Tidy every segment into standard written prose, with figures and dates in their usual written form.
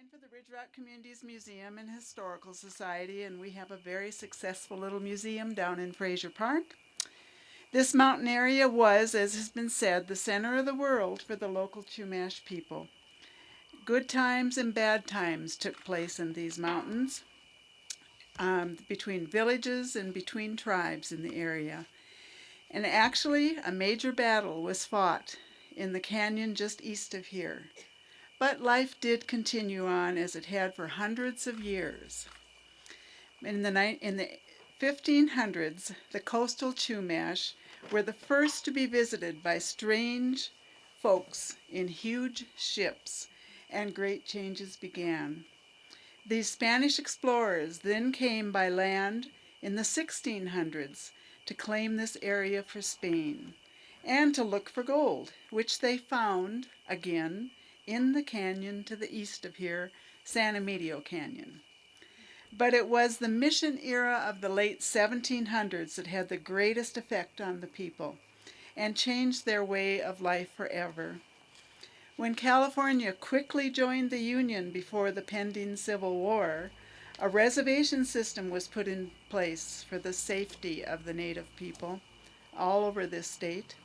Kane for the Ridge Rock Communities Museum and Historical Society, and we have a very successful little museum down in Fraser Park. This mountain area was, as has been said, the center of the world for the local Chumash people. Good times and bad times took place in these mountains, between villages and between tribes in the area. And actually, a major battle was fought in the canyon just east of here. But life did continue on as it had for hundreds of years. In the 1500s, the coastal Chumash were the first to be visited by strange folks in huge ships, and great changes began. These Spanish explorers then came by land in the 1600s to claim this area for Spain and to look for gold, which they found, again, in the canyon to the east of here, San Emilio Canyon. But it was the mission era of the late 1700s that had the greatest effect on the people and changed their way of life forever. When California quickly joined the Union before the pending Civil War, a reservation system was put in place for the safety of the native people all over this state.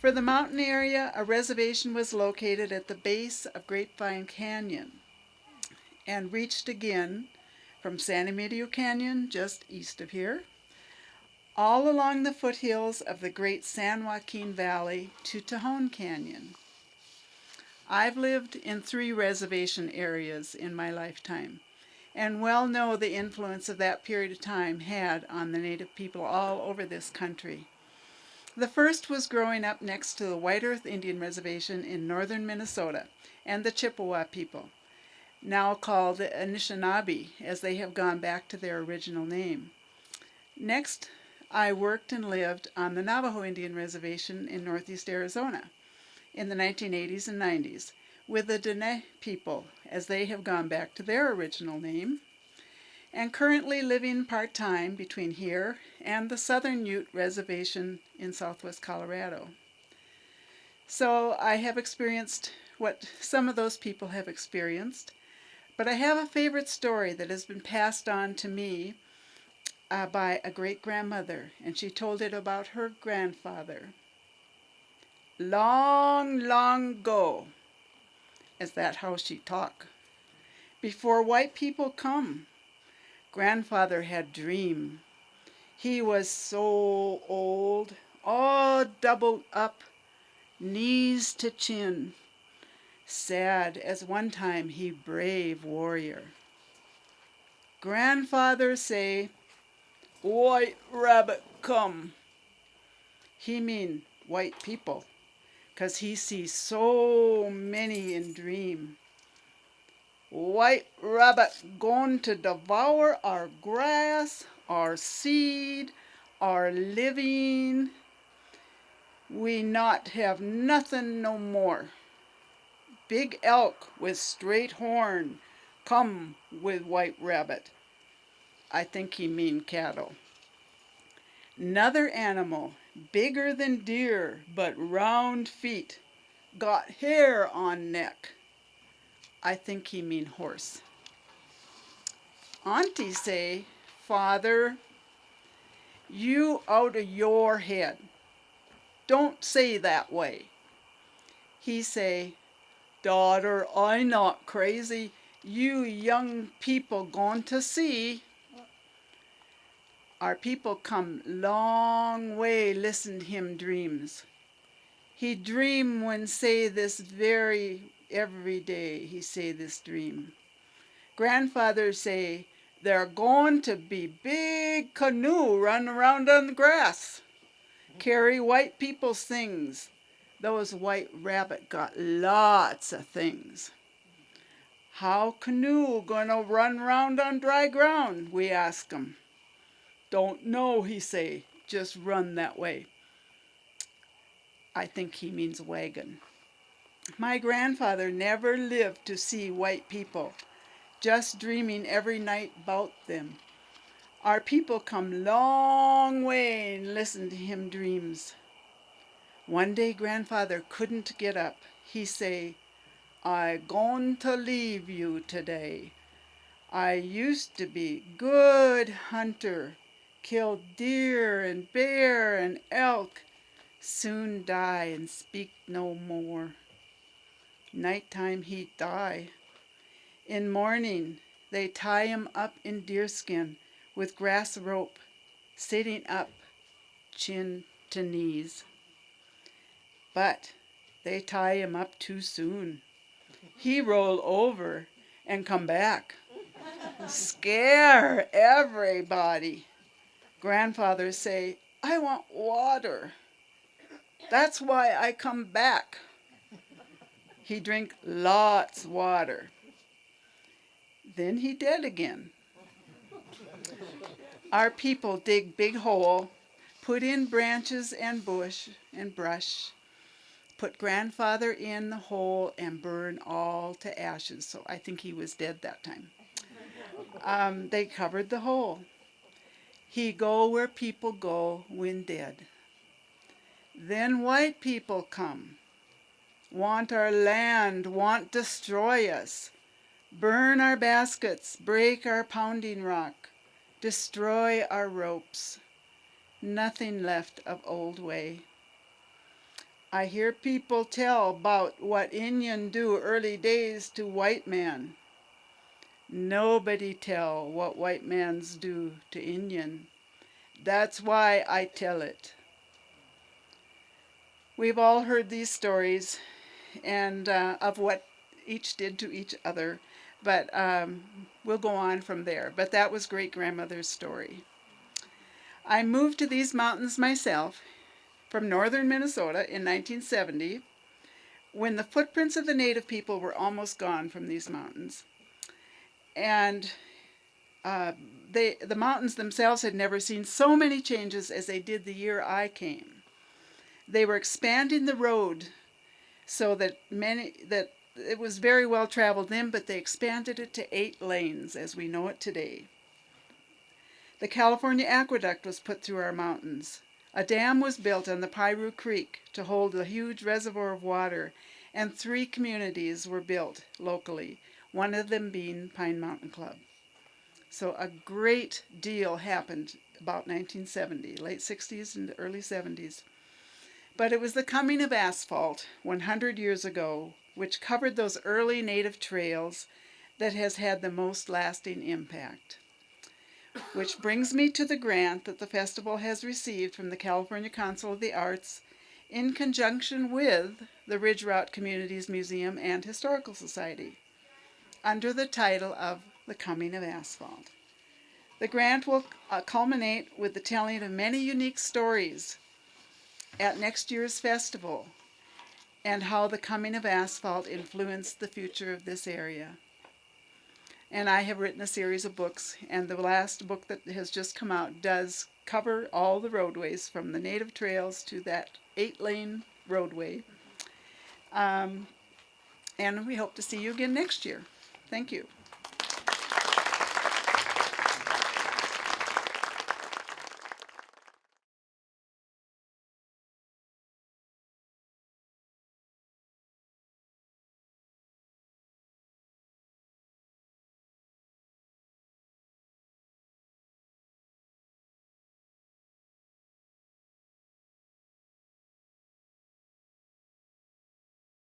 For the mountain area, a reservation was located at the base of Grapevine Canyon and reached again from San Emilio Canyon, just east of here, all along the foothills of the great San Joaquin Valley to Tejon Canyon. I've lived in 3 reservation areas in my lifetime, and well know the influence of that period of time had on the native people all over this country. The first was growing up next to the White Earth Indian Reservation in northern Minnesota and the Chippewa people, now called the Anishinaabe, as they have gone back to their original name. Next, I worked and lived on the Navajo Indian Reservation in northeast Arizona in the 1980s and 90s with the Dene people, as they have gone back to their original name, and currently living part-time between here and the Southern Ute Reservation in southwest Colorado. So I have experienced what some of those people have experienced, but I have a favorite story that has been passed on to me by a great-grandmother, and she told it about her grandfather. Long, long ago, is that how she talk? Before white people come, grandfather had dream. He was so old, all doubled up, knees to chin, sad as one time he brave warrior. Grandfather say, "White rabbit come." He mean white people, 'cause he sees so many in dream. White rabbit going to devour our grass, our seed, our living. We not have nothing no more. Big elk with straight horn come with white rabbit. I think he mean cattle. 'Nother animal, bigger than deer, but round feet, got hair on neck. I think he mean horse. Auntie say, "Father, you out of your head. Don't say that way." He say, "Daughter, I not crazy. You young people going to see." Our people come long way listen him dreams. He dream when say this very every day he say this dream. Grandfather say, "There going to be big canoe run around on the grass. Carry white people's things. Those white rabbit got lots of things." "How canoe gonna run round on dry ground?" we ask him. "Don't know," he say, "just run that way." I think he means wagon. My grandfather never lived to see white people, just dreaming every night about them. Our people come long way and listen to him dreams. One day grandfather couldn't get up. He say, I gone to leave you today. I used to be good hunter, killed deer and bear and elk, soon die and speak no more. Nighttime he die. In morning they tie him up in deerskin with grass rope, sitting up, chin to knees. But they tie him up too soon. He roll over and come back. Scare everybody. Grandfather say, I want water. That's why I come back. He drink lots water. Then he dead again. Our people dig big hole, put in branches and bush and brush, put grandfather in the hole and burn all to ashes. So I think he was dead that time. They covered the hole. He go where people go when dead. Then white people come, want our land, want destroy us, burn our baskets, break our pounding rock, destroy our ropes. Nothing left of old way. I hear people tell 'bout what Indian do early days to white man. Nobody tell what white mans do to Indian. That's why I tell it. We've all heard these stories and of what each did to each other, but we'll go on from there. But that was great-grandmother's story. I moved to these mountains myself from northern Minnesota in 1970 when the footprints of the native people were almost gone from these mountains. And the mountains themselves had never seen so many changes as they did the year I came. They were expanding the road so that it was very well traveled then, but they expanded it to 8 lanes as we know it today. The California Aqueduct was put through our mountains. A dam was built on the Piru Creek to hold a huge reservoir of water, and 3 communities were built locally, one of them being Pine Mountain Club. So a great deal happened about 1970, late 60s and early 70s. But it was the coming of asphalt 100 years ago, which covered those early native trails, that has had the most lasting impact. Which brings me to the grant that the festival has received from the California Council of the Arts in conjunction with the Ridge Route Communities Museum and Historical Society, under the title of The Coming of Asphalt. The grant will culminate with the telling of many unique stories at next year's festival and how the coming of asphalt influenced the future of this area. And I have written a series of books, and the last book that has just come out does cover all the roadways from the native trails to that 8-lane roadway. And we hope to see you again next year. Thank you.